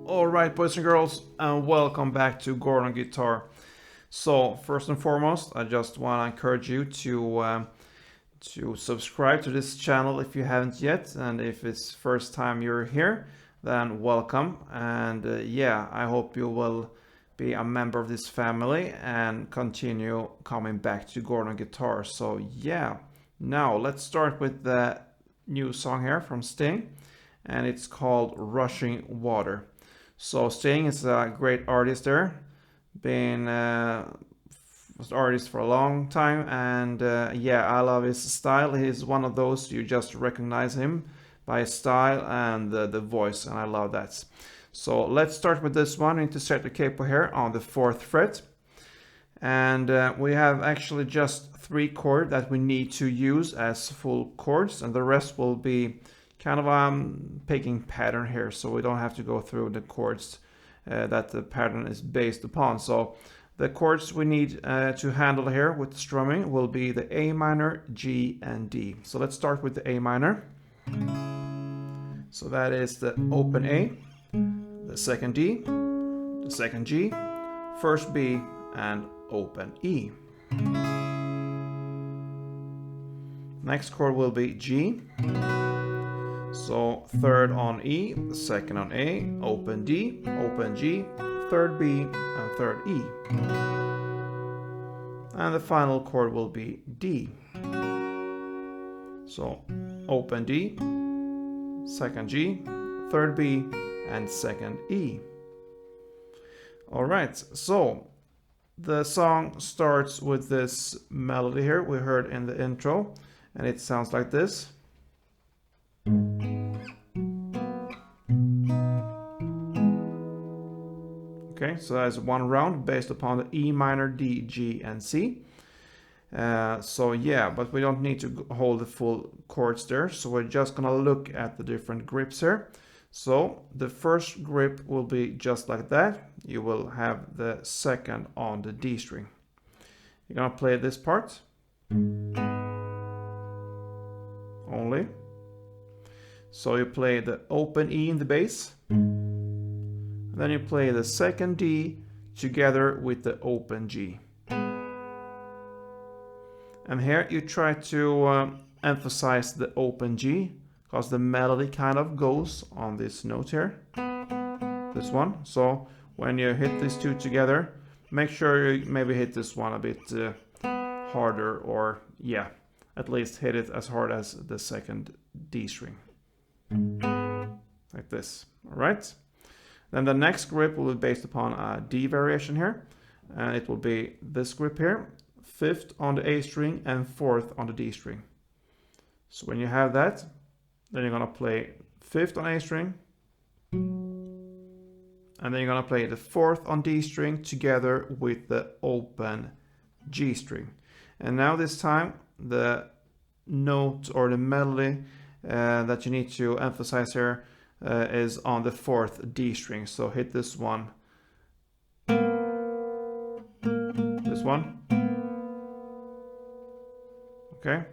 Alright, boys and girls, and welcome back to Gordon Guitar. So, first and foremost, I just want to encourage you to subscribe to this channel if you haven't yet, and if it's first time you're here, then welcome. And yeah, I hope you will be a member of this family and continue coming back to Gordon Guitar. So yeah, now let's start with the new song here from Sting, and it's called Rushing Water. So Sting is a great artist there, been artist for a long time, and yeah, I love his style. He's one of those you just recognize him by his style and the voice, and I love that. So let's start with this one. We need to set the capo here on the 4th fret, and we have actually just 3 chords that we need to use as full chords, and the rest will be kind of picking pattern here, so we don't have to go through the chords that the pattern is based upon. So the chords we need to handle here with strumming will be the A minor, G, and D. So let's start with the A minor. So that is the open A, the 2nd D, the 2nd G, 1st B, and open E. Next chord will be G. So 3rd on E, 2nd on A, open D, open G, 3rd B, and 3rd E. And the final chord will be D. So open D, 2nd G, 3rd B, and 2nd E. Alright, so the song starts with this melody here we heard in the intro, and it sounds like this. Okay, so that's one round based upon the E minor, D, G, and C. So yeah, but we don't need to hold the full chords there, so we're just gonna look at the different grips here. So the first grip will be just like that. You will have the 2nd on the D string. You're gonna play this part only. So you play the open E in the bass, then you play the 2nd D together with the open G. And here you try to emphasize the open G, because the melody kind of goes on this note here, this one. So when you hit these two together, make sure you maybe hit this one a bit harder, or yeah, at least hit it as hard as the 2nd D string. Like this, all right? Then the next grip will be based upon a D variation here, and it will be this grip here, 5th on the A string and 4th on the D string. So when you have that, then you're gonna play 5th on A string, and then you're gonna play the 4th on D string together with the open G string. And now this time the note or the melody that you need to emphasize here is on the 4th D string. So hit this one, this one. Okay,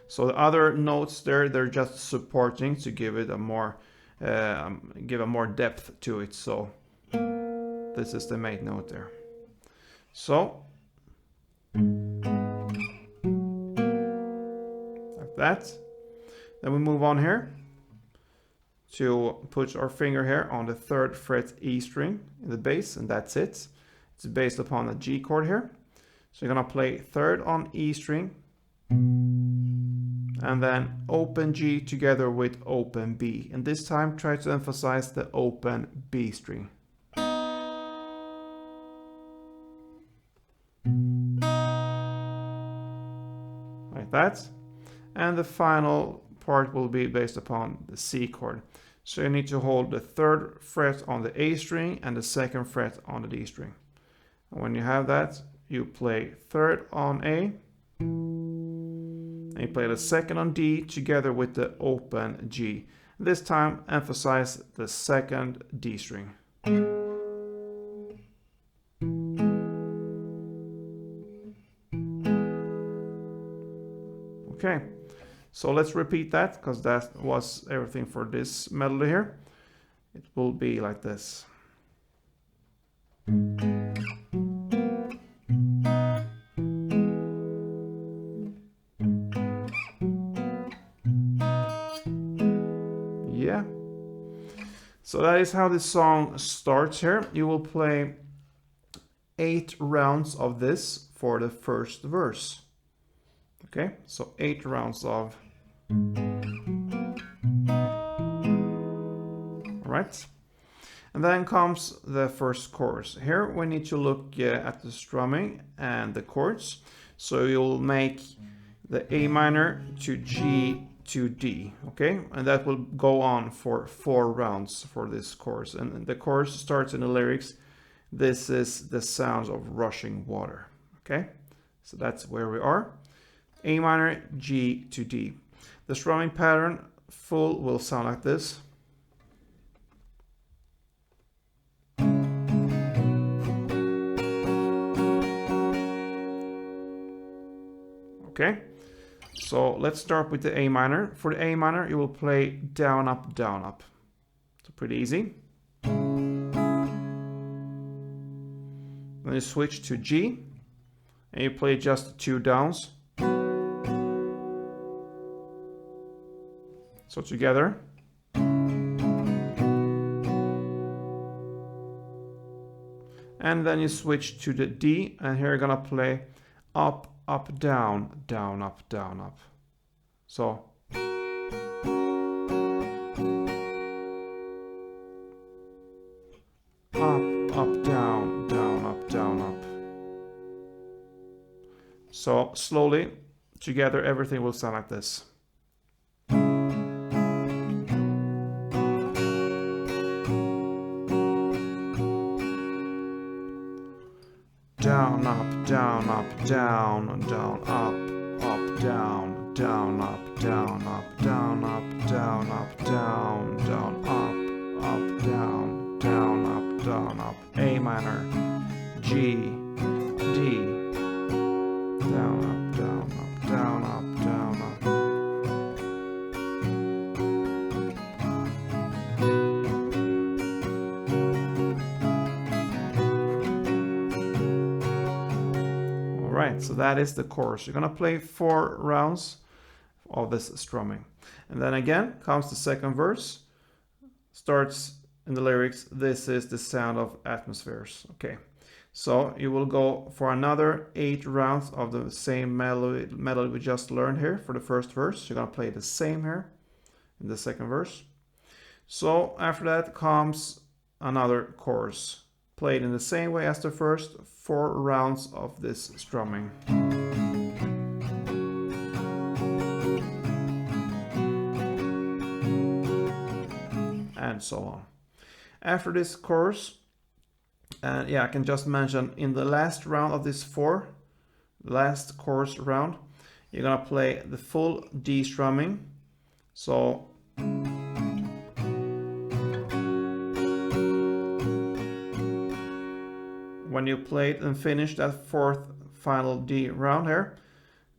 so the other notes there, they're just supporting to give it a more give a more depth to it. So this is the main note there. So like that. Then we move on here to put our finger here on the 3rd fret E string in the bass, and that's it. It's based upon a G chord here. So you're gonna play 3rd on E string, and then open G together with open B. And this time try to emphasize the open B string. Like that. And the final part will be based upon the C chord. So you need to hold the 3rd fret on the A string and the 2nd fret on the D string. And when you have that, you play 3rd on A, and you play the 2nd on D together with the open G. This time emphasize the 2nd D string. Okay, so let's repeat that, because that was everything for this melody here. It will be like this. Yeah. So that is how this song starts here. You will play 8 rounds of this for the first verse. Okay, so 8 rounds of. Alright. And then comes the first chorus. Here we need to look at the strumming and the chords. So you'll make the A minor to G to D, okay? And that will go on for 4 rounds for this chorus. And the chorus starts in the lyrics. This is the sounds of rushing water, okay? So that's where we are. A minor, G to D. The strumming pattern full will sound like this. Okay, so let's start with the A minor. For the A minor, you will play down, up, down, up. So pretty easy. Then you switch to G, and you play just 2 downs. So together. And then you switch to the D, and here you're gonna play up, up, down, down, up, down, up. So. Up, up, down, down, up, down, up. So slowly, together, everything will sound like this. Down, up, down, up, down, down, up, up, down, down, up, down, up, down, up, down, up, down, down, up, down, down, up, down, up. A minor, G, D, down, up, down, up, down, up, down, up. Alright, so that is the chorus. You're gonna play 4 rounds of this strumming. And then again comes the second verse. Starts in the lyrics, this is the sound of atmospheres. Okay, so you will go for another 8 rounds of the same melody we just learned here for the first verse. You're gonna play the same here in the second verse. So after that comes another chorus, played in the same way as the first. 4 rounds of this strumming. And so on. After this chorus, and yeah, I can just mention in the last round of this last chorus round, you're gonna play the full D strumming. So when you played and finished that 4th final D round here,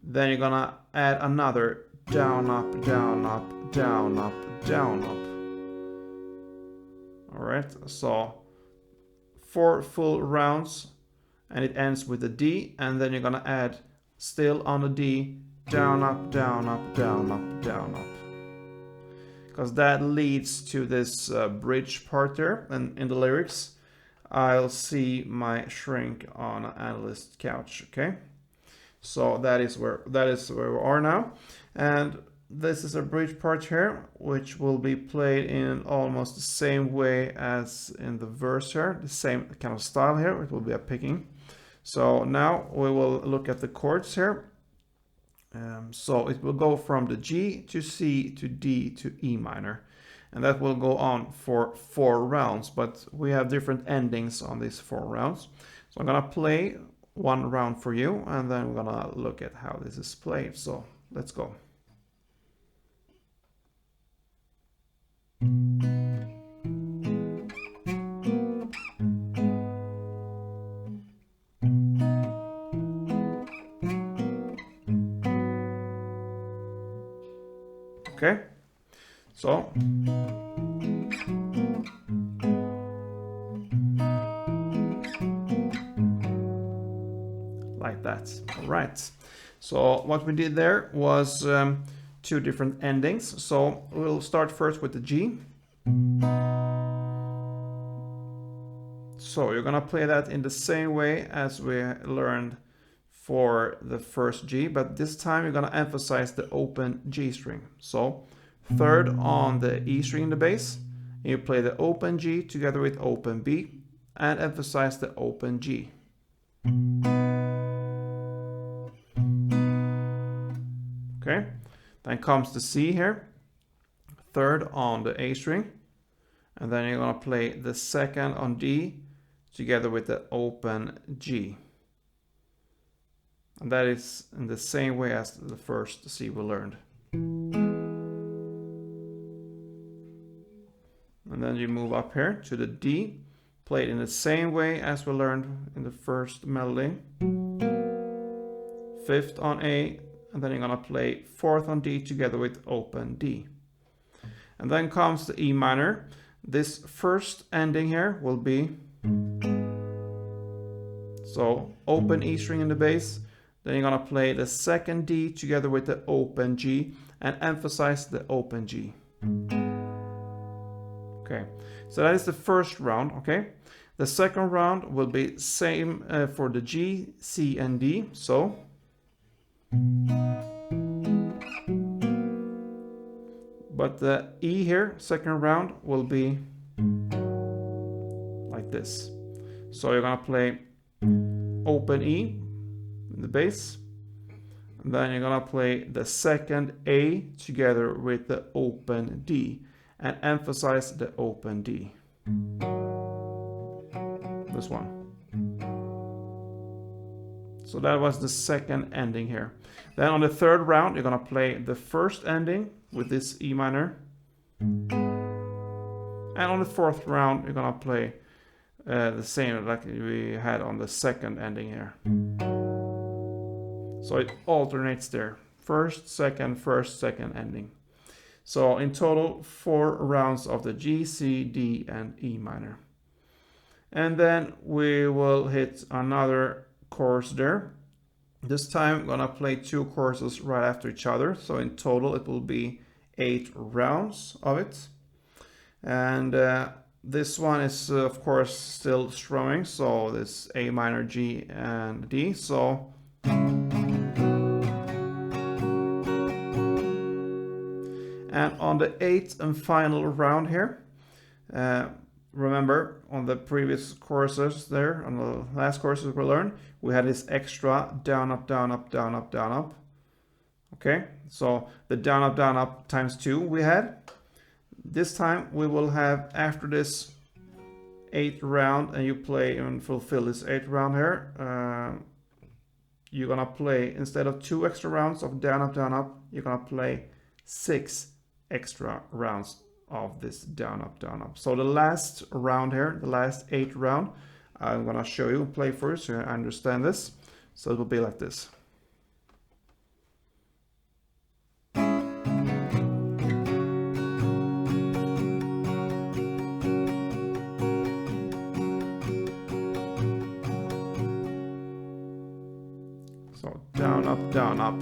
then you're gonna add another down, up, down, up, down, up, down, up. Alright, so 4 full rounds, and it ends with a D, and then you're gonna add still on the D, down, up, down, up, down, up, down, up. Because that leads to this bridge part there, and in the lyrics, I'll see my shrink on an analyst couch. Okay, so that is where we are now, and this is a bridge part here, which will be played in almost the same way as in the verse here, the same kind of style here. It will be a picking. So now we will look at the chords here. So it will go from the G to C to D to E minor. And that will go on for 4 rounds, but we have different endings on these 4 rounds. So I'm gonna play one round for you, and then we're gonna look at how this is played. So let's go. Okay, so like that. All right. So what we did there was 2 different endings. So we'll start first with the G. So you're gonna play that in the same way as we learned for the first G, but this time you're gonna emphasize the open G string. So 3rd on the E string in the bass, and you play the open G together with open B and emphasize the open G. Okay, then comes the C here, 3rd on the A string, and then you're gonna play the 2nd on D together with the open G. And that is in the same way as the first C we learned. And then you move up here to the D, play it in the same way as we learned in the first melody. 5th on A, and then you're gonna play 4th on D together with open D. And then comes the E minor. This first ending here will be, so open E string in the bass, then you're gonna play the 2nd D together with the open G and emphasize the open G. Okay, so that is the first round, okay? The second round will be same for the G, C and D, so but the E here, second round, will be like this. So you're gonna play open E in the bass, and then you're gonna play the 2nd A together with the open D and emphasize the open D. This one. So that was the second ending here. Then on the 3rd round, you're gonna play the first ending with this E minor. And on the 4th round, you're gonna play the same like we had on the 2nd ending here. So it alternates there. First, second ending. So in total, 4 rounds of the G, C, D, and E minor. And then we will hit another chorus there. This time I'm gonna play 2 choruses right after each other. So in total, it will be 8 rounds of it. And this one is of course still strumming, so this A minor, G and D. So and on the 8th and final round here, remember on the previous courses there, on the last courses we learned, we had this extra down, up, down, up, down, up, down, up. Okay, so the down, up times 2 we had. This time we will have, after this 8th round, and you play and fulfill this 8th round here, you're gonna play, instead of 2 extra rounds of down, up, you're gonna play 6 extra rounds of this down, up. So the last round here, the last 8th round, I'm gonna show you, play first so you understand this. So it will be like this. So down, up,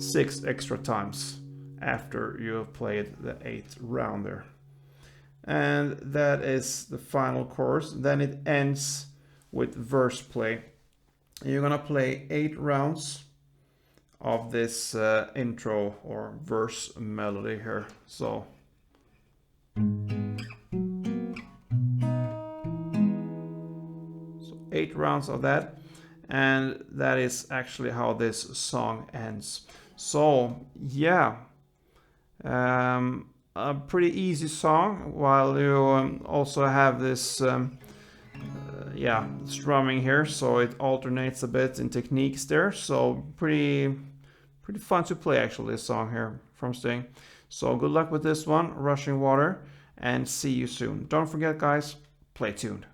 6 extra times after you have played the 8th round there. And that is the final chorus. Then it ends with verse play. You're gonna play 8 rounds of this intro or verse melody here. So 8 rounds of that. And that is actually how this song ends. So yeah, a pretty easy song, while you also have this yeah, strumming here, so it alternates a bit in techniques there. So pretty fun to play actually, this song here from Sting. So good luck with this one, Rushing Water, and see you soon. Don't forget guys, play tuned.